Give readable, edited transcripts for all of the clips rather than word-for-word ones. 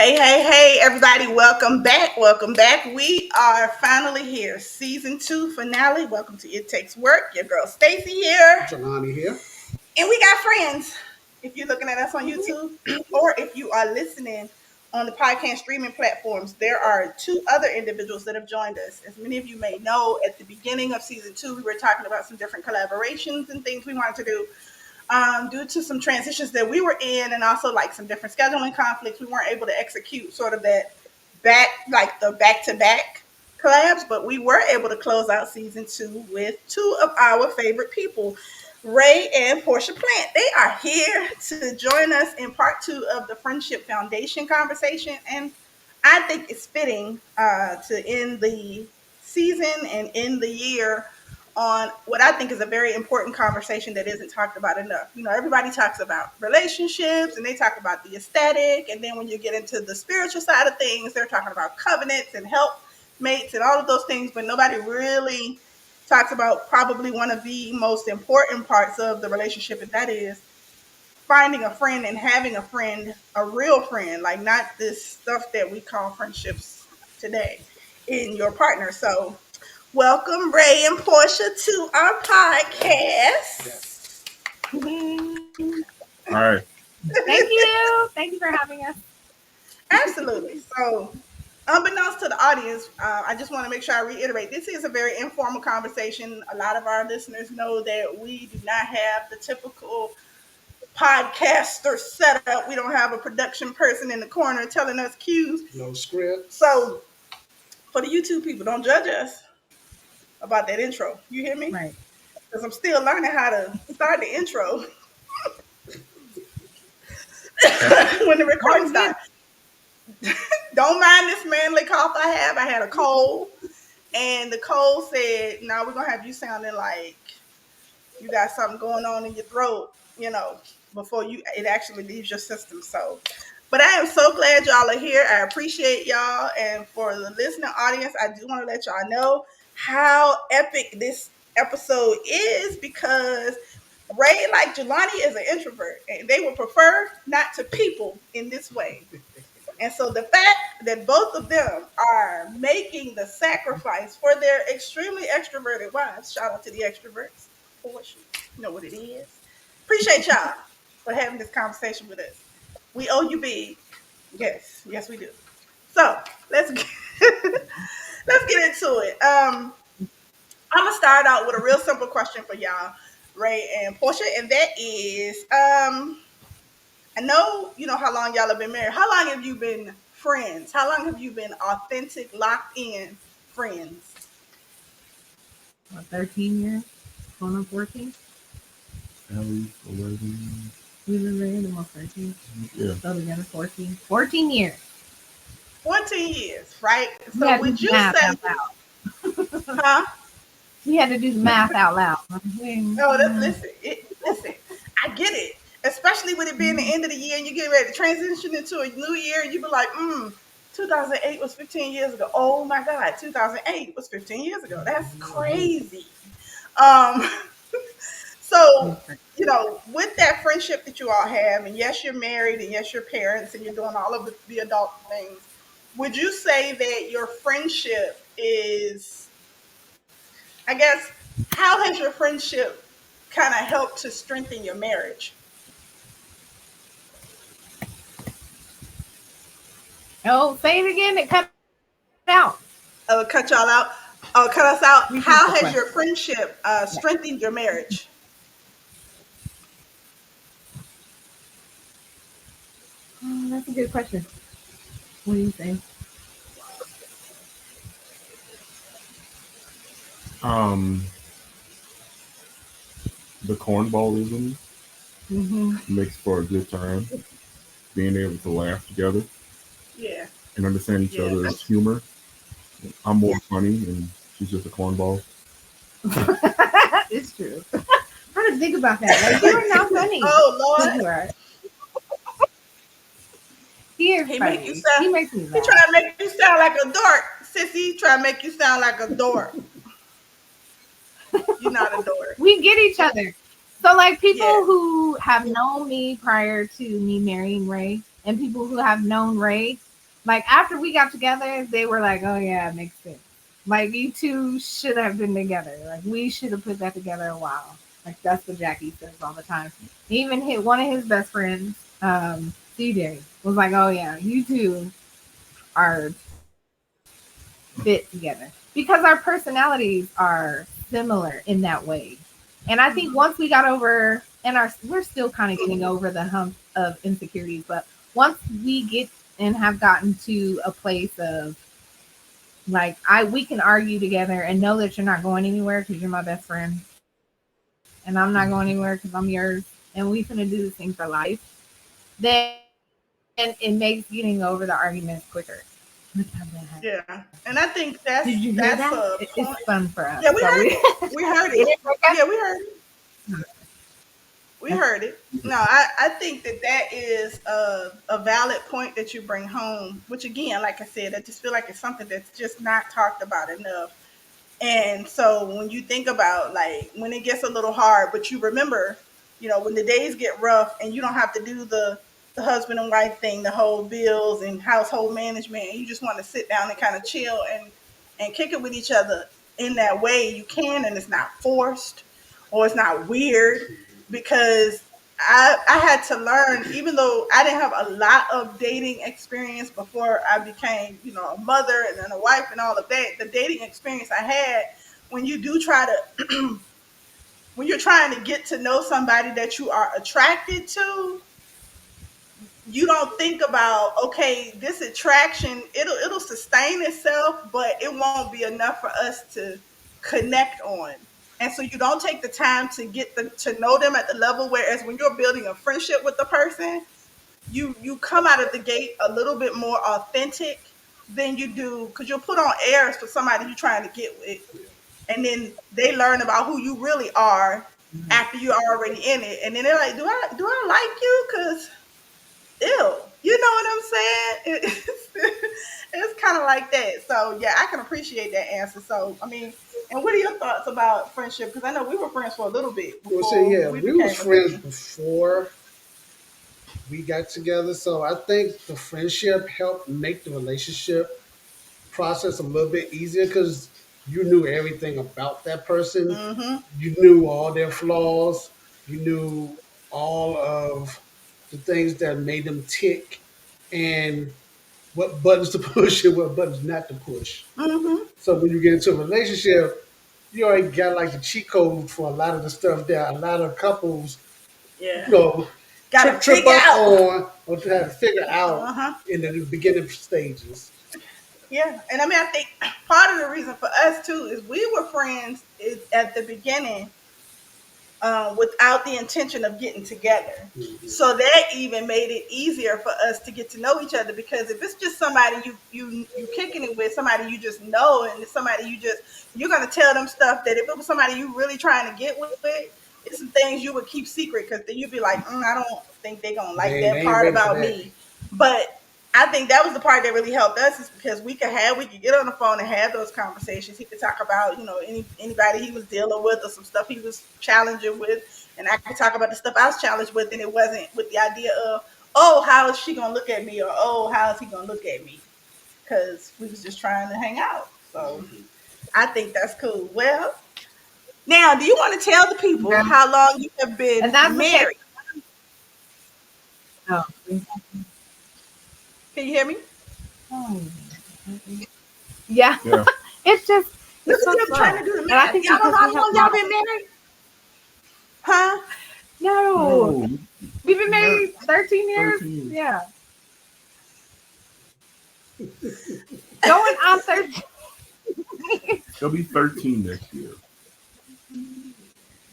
Hey, everybody, welcome back. Welcome back. We are finally here. Season 2 finale. Welcome to It Takes Work. Your girl Stacy here. Jelani here. And we got friends. If you're looking at us on YouTube or if you are listening on the podcast streaming platforms, there are two other individuals that have joined us. As many of you may know, at the beginning of season 2, we were talking about some different collaborations and things we wanted to do. Due to some transitions that we were in and also like some different scheduling conflicts, we weren't able to execute sort of that back-to-back collabs, but we were able to close out season 2 with two of our favorite people, Ray and Porscha Plant. They are here to join us in part 2 of the Friendship Foundation conversation, and I think it's fitting to end the season and end the year on what I think is a very important conversation that isn't talked about enough. You know, everybody talks about relationships and they talk about the aesthetic. And then when you get into the spiritual side of things, they're talking about covenants and help mates and all of those things. But nobody really talks about probably one of the most important parts of the relationship, and that is finding a friend and having a friend, a real friend, like not this stuff that we call friendships today in your partner. So welcome, Ray and Porscha, to our podcast. All right. Thank you. Thank you for having us. Absolutely. So, unbeknownst to the audience, I just want to make sure I reiterate this is a very informal conversation. A lot of our listeners know that we do not have the typical podcaster setup. We don't have a production person in the corner telling us cues. No script. So, for the YouTube people, don't judge us about that intro. You hear me? Right. Because I'm still learning how to start the intro when the recording starts. Don't mind this manly cough I have. I had a cold, and the cold said, "No, we're gonna have you sounding like you got something going on in your throat, you know, before it actually leaves your system." So, but I am so glad y'all are here. I appreciate y'all, and for the listening audience, I do want to let y'all know how epic this episode is because Ray, like Jelani, is an introvert, and they would prefer not to people in this way. And so the fact that both of them are making the sacrifice for their extremely extroverted wives, shout out to the extroverts, Porscha, you know what it is. Appreciate y'all for having this conversation with us. We owe you big. Yes, we do. So let's get, let's get into it. I'm gonna start out with a real simple question for y'all, Ray and Porscha, and that is, I know you know how long y'all have been married. How long have you been friends? How long have you been authentic, locked in friends? 13 years? Going on 14? Ellie, 11. We've been married almost 13. Yeah. So together 14. 14 years. 14 years, right? We So had to would do you the math say, out loud. huh? We had to do the math out loud. No, listen, I get it. Especially with it being the end of the year and you get ready to transition into a new year and you be like, 2008 was 15 years ago. Oh my God, 2008 was 15 years ago. That's crazy. Um, so, you know, with that friendship that you all have, and yes, you're married, and yes, you're parents, and you're doing all of the adult things, would you say that your friendship is, I guess, how has your friendship kind of helped to strengthen your marriage? Oh, say it again. It cut out. Cut y'all out. Cut us out. Repeat How the has question. your friendship strengthened your marriage? Oh, that's a good question. What do you think? The cornballism Mm-hmm. makes for a good time. Being able to laugh together Yeah, and understand each yeah, other's humor. I'm more funny, and she's just a cornball. It's true. I didn't think about that. Like, you are not funny. Oh You Lord, are. He is he funny. make you He sound. makes me He laugh. try to make you sound like a dork, sissy. Try to make you sound like a dork. You're not a dork. We get each other. So, like, people Yeah. who have known me prior to me marrying Ray and people who have known Ray, Like after we got together, they were like, "Oh yeah, it makes sense. Like you two should have been together. Like we should have put that together a while." Like that's what Jackie says all the time. He even hit one of his best friends, CJ, was like, "Oh yeah, you two are fit together because our personalities are similar in that way." And I think once we got over, and we're still kind of getting over the hump of insecurities, but once we get and have gotten to a place of like we can argue together and know that you're not going anywhere because you're my best friend, and I'm not going anywhere because I'm yours, and we finna do this thing for life, then it makes getting over the arguments quicker. Let's have that happen. Yeah, Did you and I hear think that? that's It's a fun for point. us. So we Yeah, we heard it. We it heard didn't it. break up. Yeah, we heard it. We That's heard it. No, I think that is a valid point that you bring home. Which again, like I said, I just feel like it's something that's just not talked about enough. And so when you think about like when it gets a little hard, but you remember, when the days get rough and you don't have to do the husband and wife thing, the whole bills and household management, and you just want to sit down and kind of chill and kick it with each other in that way, you can, and it's not forced or it's not weird because I had to learn, even though I didn't have a lot of dating experience before I became, a mother and then a wife and all of that. The dating experience I had, when you do try to, when you're trying to get to know somebody that you are attracted to, you don't think about, okay, this attraction, it'll sustain itself, but it won't be enough for us to connect on. And so you don't take the time to to know them at the level, whereas when you're building a friendship with the person, you come out of the gate a little bit more authentic than you do, because you'll put on airs for somebody you're trying to get with, and then they learn about who you really are after you're already in it, and then they're like, do I like you? Because ew, you know what I'm saying? It's kind of like that. So yeah, I can appreciate that answer. So I mean, and what are your thoughts about friendship? Because I know we were friends for a little bit Well, say before yeah, we we was became a friends thing. before we got together, so I think the friendship helped make the relationship process a little bit easier because you knew everything about that person. Mm-hmm. You knew all their flaws. You knew all of the things that made them tick and what buttons to push and what buttons not to push. Mm-hmm. So when you get into a relationship, you already got like the cheat code for a lot of the stuff that a lot of couples, you Yeah. know, Got to trip figure up out. on or try to figure out Uh-huh. in the beginning stages. Yeah. And I mean, I think part of the reason for us too is we were friends at the beginning, without the intention of getting together. Mhm. So that even made it easier for us to get to know each other, because if it's just somebody you kicking it with, somebody you just know, and it's somebody you're gonna tell them stuff that if it was somebody you really trying to get with, it's some things you would keep secret, because then you'd be like, I don't think they're gonna like They that ain't part ready for about that. me. But I think that was the part that really helped us, is because we could get on the phone and have those conversations. He could talk about, anybody he was dealing with or some stuff he was challenging with, and I could talk about the stuff I was challenged with, and it wasn't with the idea of, oh, how is she gonna look at me, or oh, how is he gonna look at me, because we was just trying to hang out. So Mhm. I think that's cool. Well, now, do you want to tell the people Yeah. how long you have And been that's the thing. married? Oh, Can you hear me? oh. Yeah. Yeah. It's just Look it's at so them trying slow. to do the And I math. think Y'all don't because know we how have long y'all not. been married? Huh? No. No. We've been Thir- married 13 years. 13. Yeah. Going on 13. It'll be 13 this year.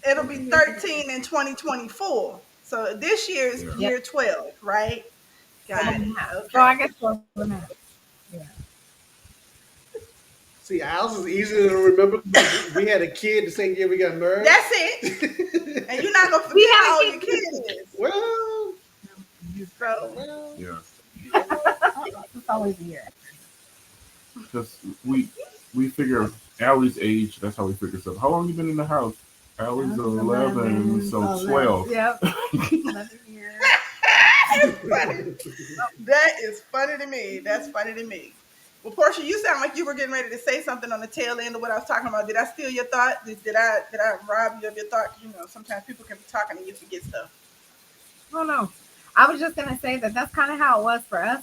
It'll be 13 in 2024. So this year is Yeah. Yep. year 12, right? 12 Got and it. a half. So Okay. I guess 12 and a half. Yeah. See, ours is easier to remember because we had a kid the same year we got married. That's it. And you're not gonna We forget had how a old your kid kid too. is. well, So well, Yeah. It's always a year. Because we figure Allie's age, that's how we figure stuff. How long you been in the house? Allie's 11, 11. so So 12. yep. 11 years. is funny. That is funny to me. That's funny to me. Well, Portia, you sound like you were getting ready to say something on the tail end of what I was talking about. Did I steal your thought? Did I rob you of your thought? 'Cause, sometimes people can be talking and you forget stuff. Oh no, I was just gonna say that that's kind of how it was for us.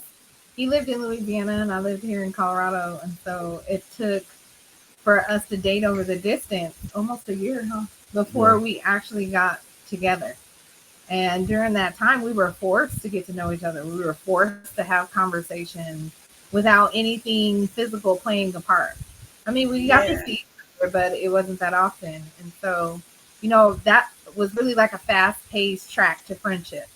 He lived in Louisiana and I lived here in Colorado, and so it took for us to date over the distance almost a year, huh? Before Yeah. we actually got together. And during that time, we were forced to get to know each other. We were forced to have conversations without anything physical playing a part. I mean, we got to Yeah. see each other, but it wasn't that often. And so, that was really like a fast paced track to friendship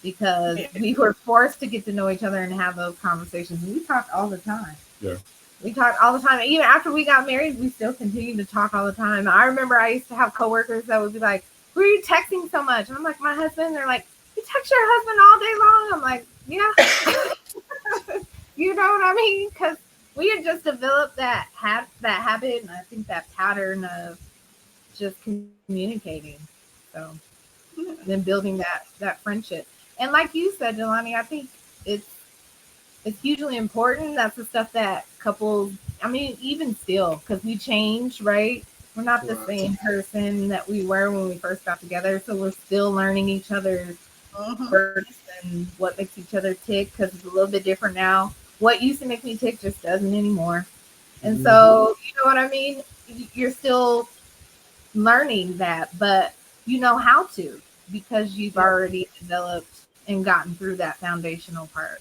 because Yeah. we were forced to get to know each other and have those conversations. And we talked all the time. Yeah. We talked all the time. Even after we got married, we still continued to talk all the time. I remember I used to have coworkers that would be like, "Who are you texting so much?" And I'm like, "My husband." They're like, "You text your husband all day long?" I'm like, "Yeah." You know what I mean? Because we had just developed that habit, and I think that pattern of just communicating. So then building that friendship. And like you said, Jelani, I think it's it's hugely important. That's the stuff that couples, I mean, even still, because we change, right? We're not the Right. same person that we were when we first got together. So we're still learning each other's Mm-hmm. quirks and what makes each other tick because it's a little bit different now. What used to make me tick just doesn't anymore. And Mhm. so, you know what I mean? You're still learning that, but you know how to because you've Yep. already developed and gotten through that foundational part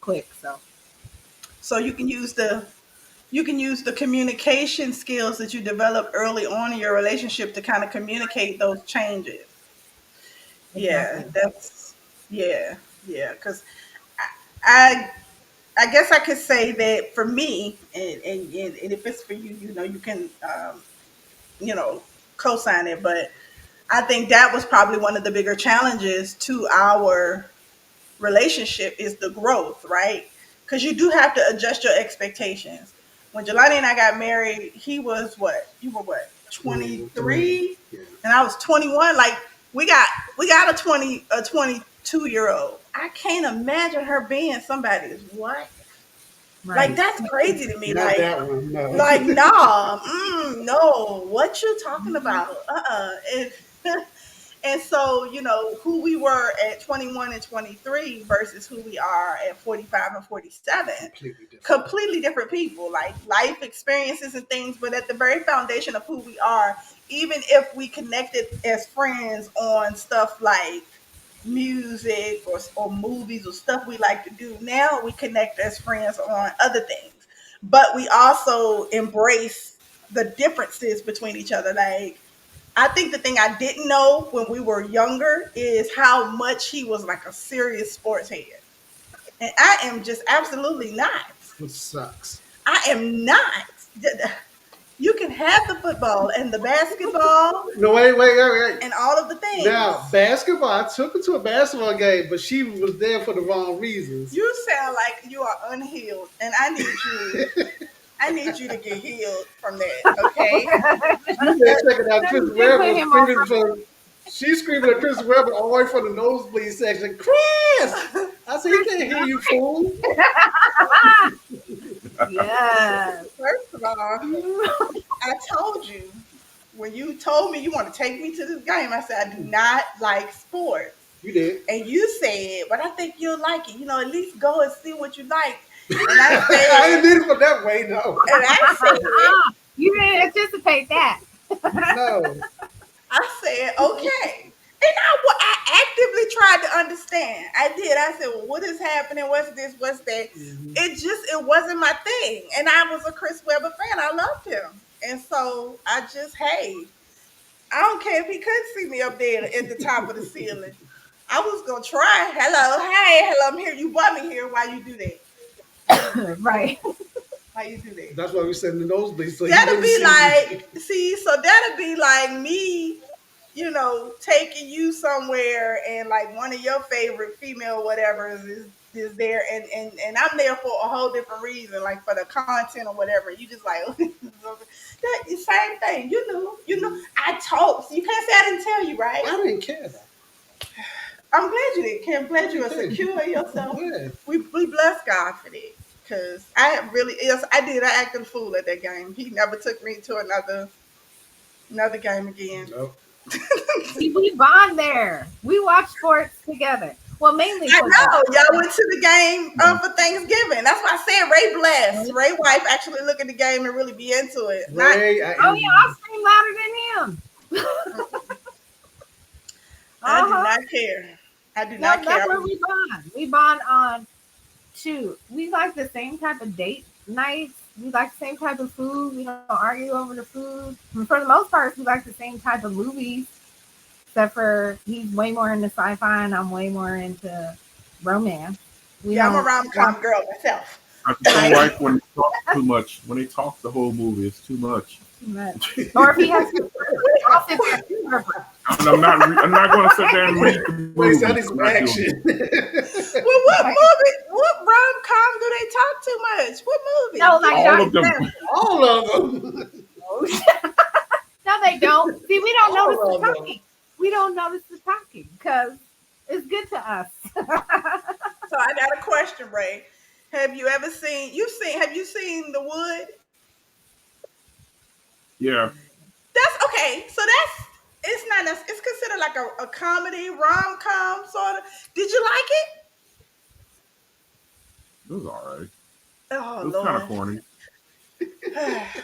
quick. So, So you can use the communication skills that you develop early on in your relationship to kind of communicate those changes. Yeah, exactly. yeah. Because I I guess I could say that for me, and if it's for you, you can you know co-sign it. But I think that was probably one of the bigger challenges to our relationship is the growth, right? Because you do have to adjust your expectations. When Jelani and I got married, he was what? You were what? 23. 23, Yeah. and I was 21. Like we got a 22-year-old. I can't imagine her being somebody's what? Like Right. that's crazy to me. Not Like that one. No. like nah, no. What you talking about? And and so, who we were at 21 and 23 versus who we are at 45 and 47, Completely different. completely different people, like life experiences and things. But at the very foundation of who we are, even if we connected as friends on stuff like music or movies or stuff we like to do, now we connect as friends on other things. But we also embrace the differences between each other. Like, I think the thing I didn't know when we were younger is how much he was like a serious sports head. And I am just absolutely not. Which sucks. I am not. You can have the football and the basketball No, wait. and all of the things. Now, basketball, I took her to a basketball game, but she was there for the wrong reasons. You sound like you are unhealed, and I need you to get healed from that, okay? She there checking out Chris You put Webber, him on. screaming for. She's screaming at Chris Webber all the way from the nosebleed section. Chris! I said, he can't hear you, fool. Yes. First of all, I told you when you told me you want to take me to this game, I said I do not like sports. You did. And you said, but I think you'll like it. At least go and see what you like. And I I didn't said, need it for that way, no. and You didn't anticipate that. No. I said, okay. And I actively tried to understand. I did. I said, well, what is happening? What's this? What's that? Mhm. It wasn't my thing. And I was a Chris Webber fan. I loved him. And so I just, hey, I don't care if he could see me up there at the top of the ceiling. I was gonna try. Hello, hey, hello, I'm here. You brought me here. Why you do that? Right. Why you do that? That's why we said in the nosebleed, so he That'll wouldn't be see like, see, so that'll be like me, taking you somewhere and like one of your favorite female whatever is there, and I'm there for a whole different reason, like for the content or whatever. You just like that same thing. You know. me. I told. So you can't say I didn't tell you, right? I didn't care though. I'm glad you did, Kim. I'm glad you are Okay. secure in yourself. Yeah. We bless God for that. Cause I really yes, I did. I acted a fool at that game. He never took me to another game again. Nope. See, we bond there. We watch sports together. Well, mainly I football. know y'all went to the game Yeah. for Thanksgiving. That's why I said Ray blessed. Ray wife actually look at the game and really be into it. Not Ray, Oh yeah, I scream louder than him. I Uh do huh. not care. I do No, not care. that's where we bond. We bond on two. We like the same type of date nights. We like the same type of food. We don't argue over the food. And for the most part, we like the same type of movies. Except for he's way more into sci-fi and I'm way more into romance. We Yeah, I'm a don't rom watch com girl myself. I just don't like like when they talk too much. When they talk the whole movie, it's too much. too much. Or if he has to interpret, I'll sit there and interpret. And I'm not going to sit there and read the Wait, movie. so I need I'm some not doing action. it. Well, what Like, movie? What rom com do they talk too much? What movie? no, like All Johnny of them. Depp. All of them. No, they don't. See, we don't notice All the of them. talking. We don't notice the talking because it's good to us. So I got a question, Ray. Have you ever seen? Have you seen The Wood? Yeah, That's okay. So that's it's not. It's considered like a comedy rom com sort of. Did you like it? it was all right. Oh It was kind of Lord. corny.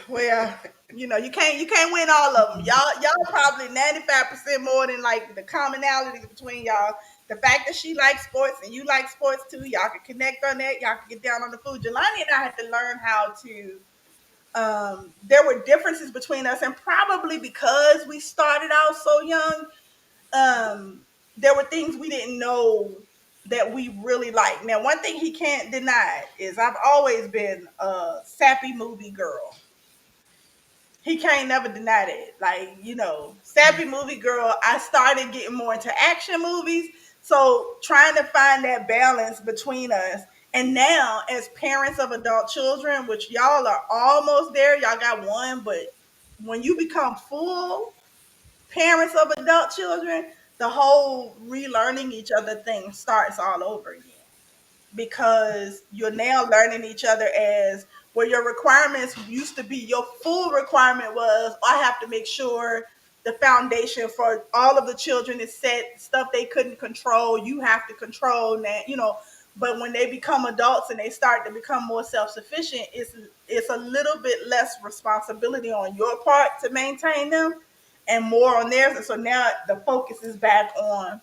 Well, you can't win all of them. Y'all probably 95% more than like the commonalities between y'all. The fact that she likes sports and you like sports too, y'all can connect on that. Y'all can get down on the food. Jelani and I had to learn how to. There were differences between us, and probably because we started out so young, there were things we didn't know that we really like. Now, one thing he can't deny is I've always been a sappy movie girl. He can't never deny that. Like, sappy movie girl, I started getting more into action movies. So trying to find that balance between us. And now, as parents of adult children, which y'all are almost there, y'all got one, but when you become full parents of adult children, the whole relearning each other thing starts all over again because you're now learning each other as where your requirements used to be. Your full requirement was I have to make sure the foundation for all of the children is set. Stuff they couldn't control, you have to control that. But when they become adults and they start to become more self-sufficient, it's a little bit less responsibility on your part to maintain them and more on theirs. And so now the focus is back on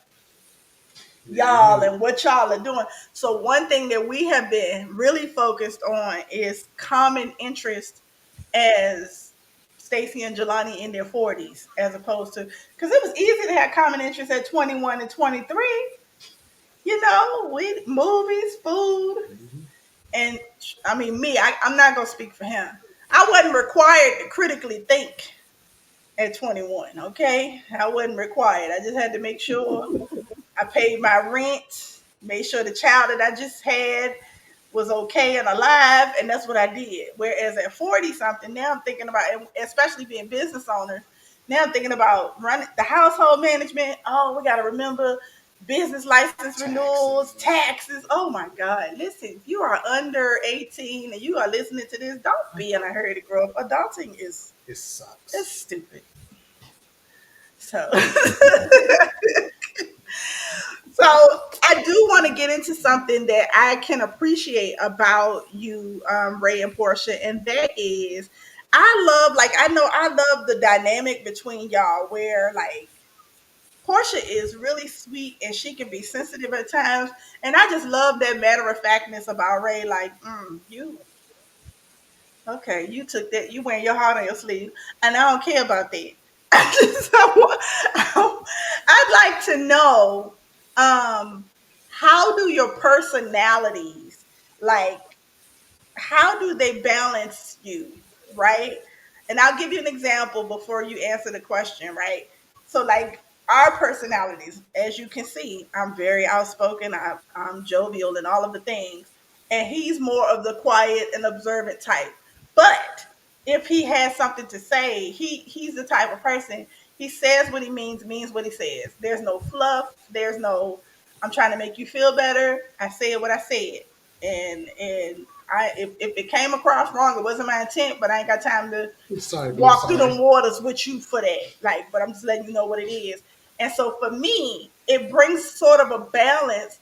y'all Yeah. and what y'all are doing. So one thing that we have been really focused on is common interest as Stacy and Jelani in their 40s, as opposed to because it was easy to have common interest at 21 and 23. We movies, food, and I mean me. I'm not gonna speak for him. I wasn't required to critically think at 21. Okay, I wasn't required. I just had to make sure I paid my rent, made sure the child that I just had was okay and alive, and that's what I did. Whereas at 40 something, now I'm thinking about, especially being business owners, now I'm thinking about running the household management. Oh, we got to remember business license renewals, Taxes. taxes. Oh my God. Listen, if you are under 18 and you are listening to this, don't be in a hurry to grow up. Adulting is It it's sucks. stupid. So So I do want to get into something that I can appreciate about you, Ray and Portia, and that is I love the dynamic between y'all where like Portia is really sweet and she can be sensitive at times, and I just love that matter of factness about Ray. Like, you okay? You took that. You wearing your heart on your sleeve, and I don't care about that. I'd like to know how do your personalities like how do they balance you, right? And I'll give you an example before you answer the question, right? So, like our personalities, as you can see, I'm very outspoken, I'm jovial, and all of the things, and he's more of the quiet and observant type. But if he has something to say, he's the type of person he says what he means what he says. There's no fluff. There's no I'm trying to make you feel better. I said what I said, and I if it came across wrong, it wasn't my intent. But I ain't got time to Sorry, but not walk through sorry. them waters with you for that. Like, but I'm just letting you know what it is. And so for me, it brings sort of a balance.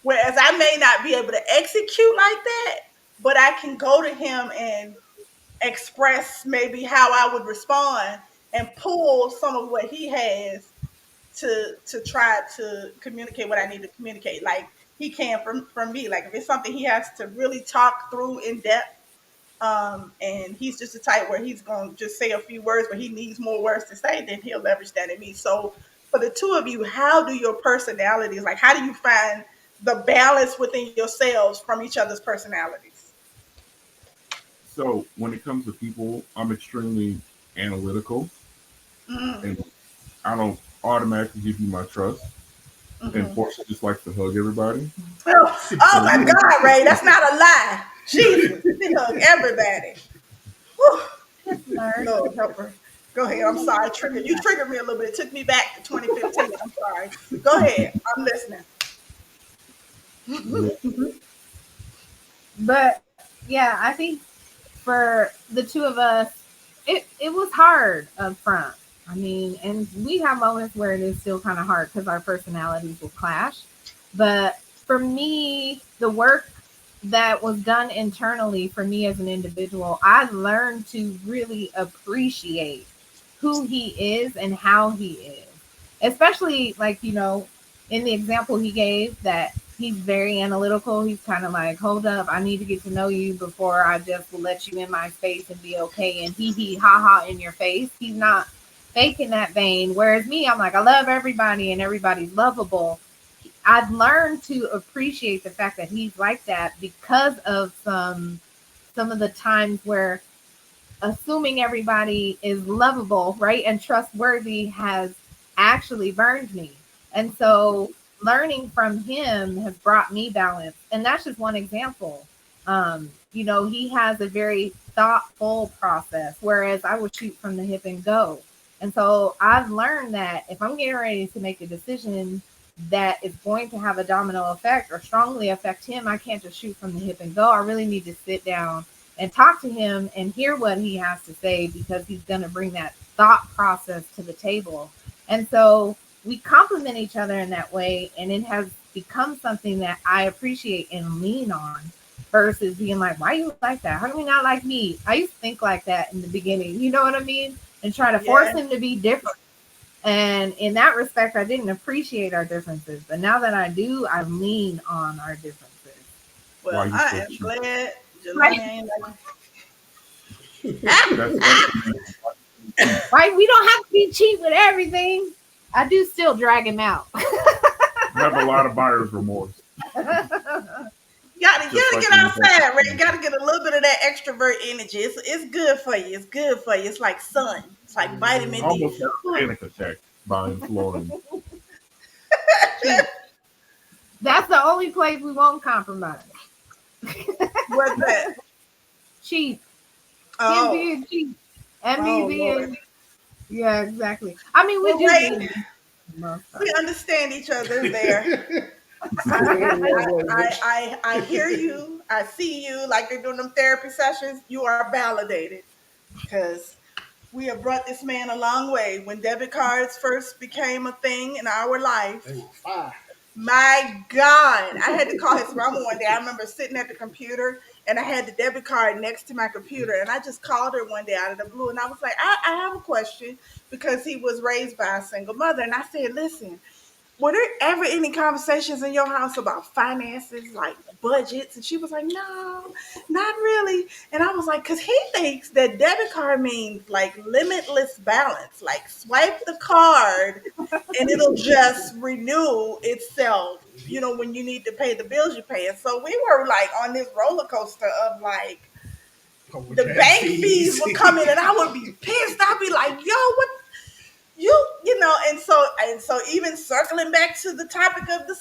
Whereas I may not be able to execute like that, but I can go to him and express maybe how I would respond and pull some of what he has to try to communicate what I need to communicate. Like he can from me. Like if it's something he has to really talk through in depth, and he's just the type where he's gonna just say a few words, but he needs more words to say, then he'll leverage that in me. So for the two of you, how do your personalities, like how do you find the balance within yourselves from each other's personalities? So when it comes to people, I'm extremely analytical, Mm-hmm. and I don't automatically give you my trust. And Mm-hmm. Porsche just likes to hug everybody. Oh So my God, Ray, that's not a lie. Jesus, she hug everybody. Whew. Just learn. Lord help her. Go ahead. I'm sorry. Triggered you. Triggered me a little bit. It took me back to 2015. I'm sorry. Go ahead. I'm listening. yeah. But yeah, I think for the two of us, it was hard up front. I mean, and we have moments where it is still kind of hard because our personalities will clash. But for me, the work that was done internally for me as an individual, I learned to really appreciate who he is and how he is. Especially like, in the example he gave that he's very analytical. He's kind of like, hold up, I need to get to know you before I just will let you in my space and be okay and hee ha ha in your face. He's not faking that vein. Whereas me, I'm like, I love everybody and everybody's lovable. I've learned to appreciate the fact that he's like that because of some of the times where assuming everybody is lovable, right, and trustworthy has actually burned me. And so learning from him has brought me balance. And that's just one example. He has a very thoughtful process, whereas I would shoot from the hip and go. And so I've learned that if I'm getting ready to make a decision that is going to have a domino effect or strongly affect him, I can't just shoot from the hip and go. I really need to sit down and talk to him and hear what he has to say because he's going to bring that thought process to the table. And so we complement each other in that way. And it has become something that I appreciate and lean on versus being like, why you like that? How come you not like me? I used to think like that in the beginning. You know what I mean? And try to force Yeah. him to be different. And in that respect, I didn't appreciate our differences. But now that I do, I lean on our differences. Why Well, you I so am cheap? glad Jelani Right? ain't like. Ah! That's the reason. Right? We don't have to be cheap with everything. I do still drag him out. I have a lot of buyer's remorse, You just gotta like get when it comes outside, right? You to gotta get a little bit of that extrovert energy. It's good for you. It's good for you. It's like sun. It's like I vitamin D. almost had a panic attack buying flooring. Cheap. That's the only place we won't compromise. What's that? Cheap. Him Oh, being cheap. And me oh Lord. being, yeah, exactly. I mean, we Well, do Ray, need most we part. understand each other there. I, Speaking in love language. I hear you. I see you. Like they're doing them therapy sessions. You are validated because we have brought this man a long way. When debit cards first became a thing in our They life, were fire. my God, I had to call his mama one day. I remember sitting at the computer and I had the debit card next to my computer. And I just called her one day out of the blue. And I was like, I have a question because he was raised by a single mother. And I said, listen, were there ever any conversations in your house about finances, like budgets? And she was like, no, not really. And I was like, because he thinks that debit card means like limitless balance, like swipe the card and it'll just renew itself, when you need to pay the bills you pay. And so we were like on this roller coaster of like, the Overdraft bank fees fees. would come in and I would be pissed. I'd be like, yo, what and so even circling back to the topic of the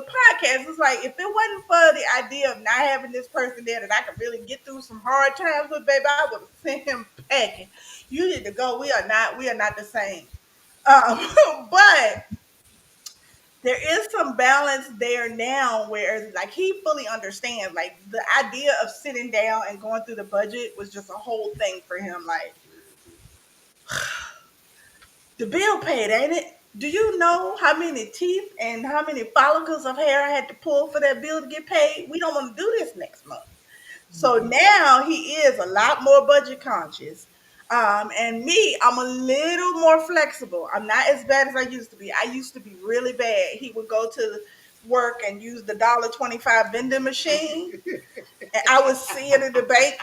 podcast, it's like if it wasn't for the idea of not having this person there that I could really get through some hard times with, baby, I would have sent him packing. You need to go. We are not the same. Um, but there is some balance there now where like he fully understands like the idea of sitting down and going through the budget was just a whole thing for him. Like the bill paid, ain't it? Do you know how many teeth and how many follicles of hair I had to pull for that bill to get paid? We don't want to do this next month. So now he is a lot more budget conscious. And me, I'm a little more flexible. I'm not as bad as I used to be. I used to be really bad. He would go to work and use the $1.25 vending machine, and I would see it in the bank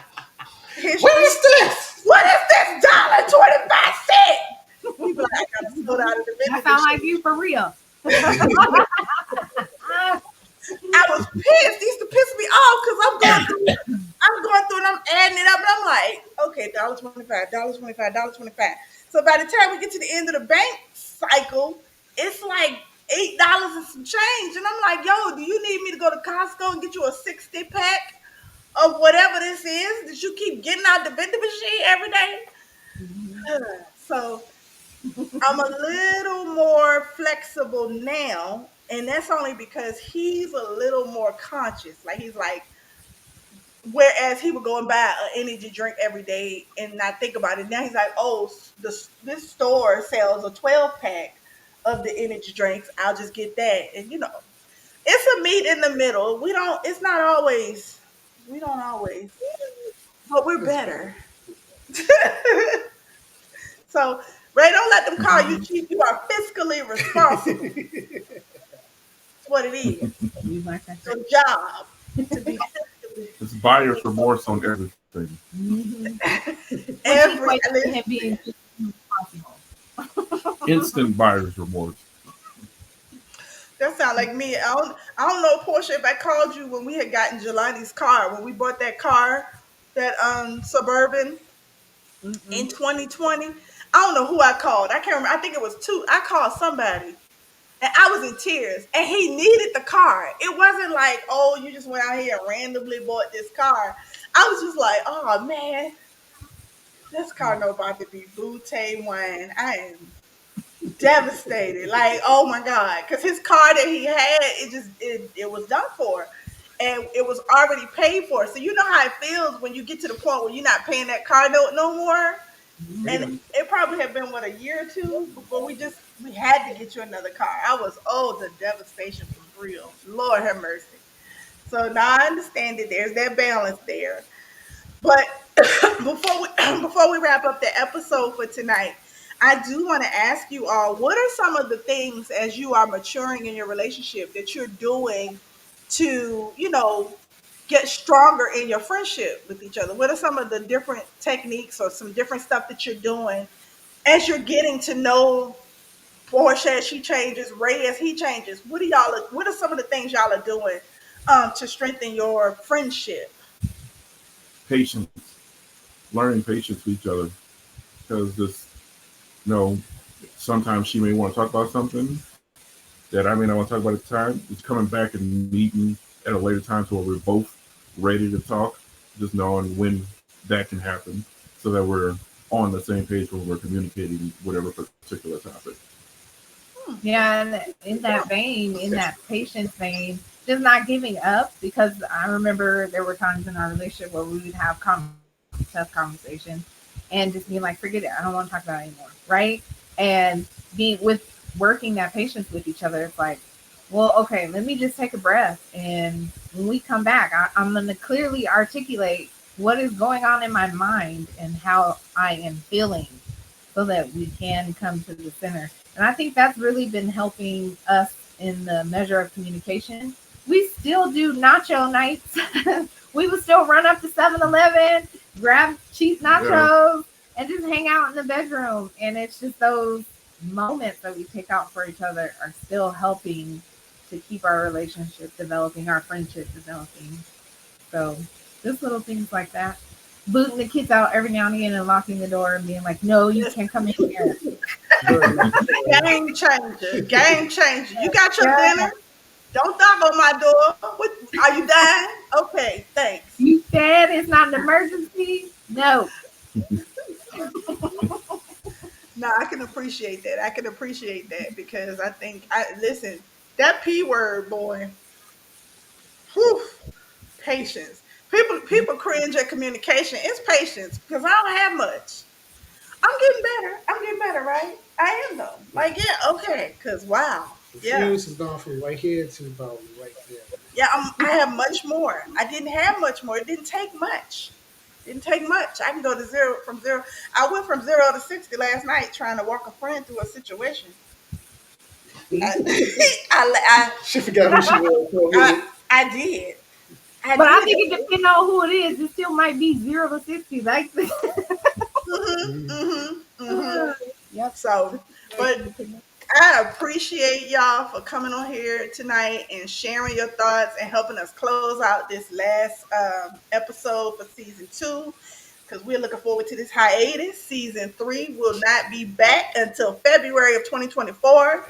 What history. is this? What is this $1.25? He'd be like, I got to soda out of the That vending sound like machine. you for real. I was pissed. It used to piss me off because I'm going through and I'm adding it up and I'm like, okay, $1.25, $1.25, $1.25. So by the time we get to the end of the bank cycle, it's like $8 and some change. And I'm like, yo, do you need me to go to Costco and get you a 60 pack of whatever this is that you keep getting out the vending machine every day? So I'm a little more flexible now, and that's only because he's a little more conscious. Like he's like, whereas he would go and buy an energy drink every day and not think about it. Now he's like, oh, this store sells a 12 pack of the energy drinks. I'll just get that, and it's a meet in the middle. We don't. It's not always. We don't always, but we're better. So, Ray, don't let them call you cheap. You are fiscally responsible. That's what it is. You like that? Your job to be fiscally It's buyer's remorse on everything. Which every. equates to him being responsible. Instant buyer's remorse. That sound like me. I don't know, Porsche, if I called you when we had gotten Jelani's car, when we bought that car, that Suburban in 2020. I don't know who I called. I can't remember. I think it was two. I called somebody. And I was in tears. And he needed the car. It wasn't like, oh, you just went out here and randomly bought this car. I was just like, oh man, this car no about to be Butte wine. I am devastated. Like, oh my God. Because his car that he had, it was done for. And it was already paid for. So you know how it feels when you get to the point where you're not paying that car note no more. And it probably had been a year or two before we had to get you another car. The devastation was real. Lord have mercy. So now I understand that there's that balance there. But before we wrap up the episode for tonight, I do want to ask you all, what are some of the things as you are maturing in your relationship that you're doing to, get stronger in your friendship with each other? What are some of the different techniques or some different stuff that you're doing as you're getting to know Portia as she changes, Ray as he changes? What are some of the things y'all are doing to strengthen your friendship? Patience. Learning patience with each other. Because sometimes she may want to talk about something that I may not want to talk about at the time. It's coming back and meeting at a later time so we're both ready to talk, just knowing when that can happen so that we're on the same page when we're communicating whatever particular topic. Yeah, and in that vein, in that patience vein, just not giving up, because I remember there were times in our relationship where we would have tough conversations and just being like, forget it, I don't want to talk about it anymore, right? And being with working that patience with each other, it's like, well, okay, let me just take a breath, and when we come back, I'm going to clearly articulate what is going on in my mind and how I am feeling, so that we can come to the center. And I think that's really been helping us in the measure of communication. We still do nacho nights. We would still run up to 7-Eleven, grab cheap nachos, and just hang out in the bedroom. And it's just those moments that we take out for each other are still helping to keep our relationship developing, our friendship developing. So just little things like that. Booting the kids out every now and again and locking the door and being like, no, you can't come in here. Game changer. Game changer. You got your dinner? Don't knock on my door. What, are you dying? Okay, thanks. You said it's not an emergency? No. No, I can appreciate that. I can appreciate that because I think listen, That P word, boy. Whew. Patience. People cringe at communication. It's patience because I don't have much. I'm getting better. I'm getting better, right? I am though. Yeah. Like, yeah, okay. Cause wow. The Yeah. fuse has gone from right here to about right there, Yeah, I have much more. I didn't have much more. It didn't take much. Didn't take much. I can go to zero from zero. I went from 0 to 60 last night trying to walk a friend through a situation. I, man. I, She forgot who she was for a I, minute. I did. I But I did. think it depends on who it is. It still might be 0 to 60. Like, Mm-hmm. Mhm. Mm-hmm. Mm-hmm. yep. So, Very but independent. I appreciate y'all for coming on here tonight and sharing your thoughts and helping us close out this last episode for season 2. Because we're looking forward to this hiatus. Season 3 will not be back until February of 2024.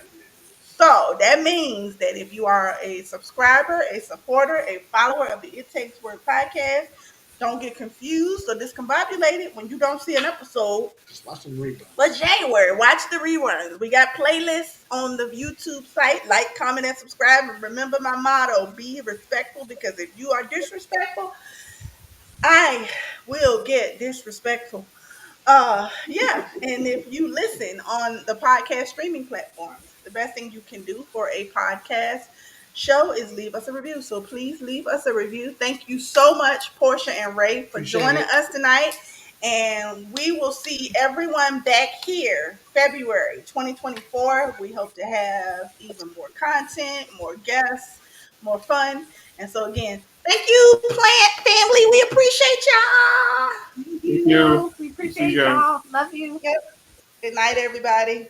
So that means that if you are a subscriber, a supporter, a follower of the It Takes Work podcast, don't get confused or discombobulated when you don't see an episode Just watch them reruns. but January, watch the reruns. We got playlists on the YouTube site. Like, comment, and subscribe. And remember my motto: be respectful. Because if you are disrespectful, I will get disrespectful. Yeah. And if you listen on the podcast streaming platforms, the best thing you can do for a podcast show is leave us a review. So please leave us a review. Thank you so much, Portia and Ray, for Appreciate joining it. us tonight. And we will see everyone back here February 2024. We hope to have even more content, more guests, more fun. And so again, thank you, Plant Family. We appreciate y'all. Thank Thank you. you. We See you appreciate guys. y'all. Love you. Yep. Good night, everybody.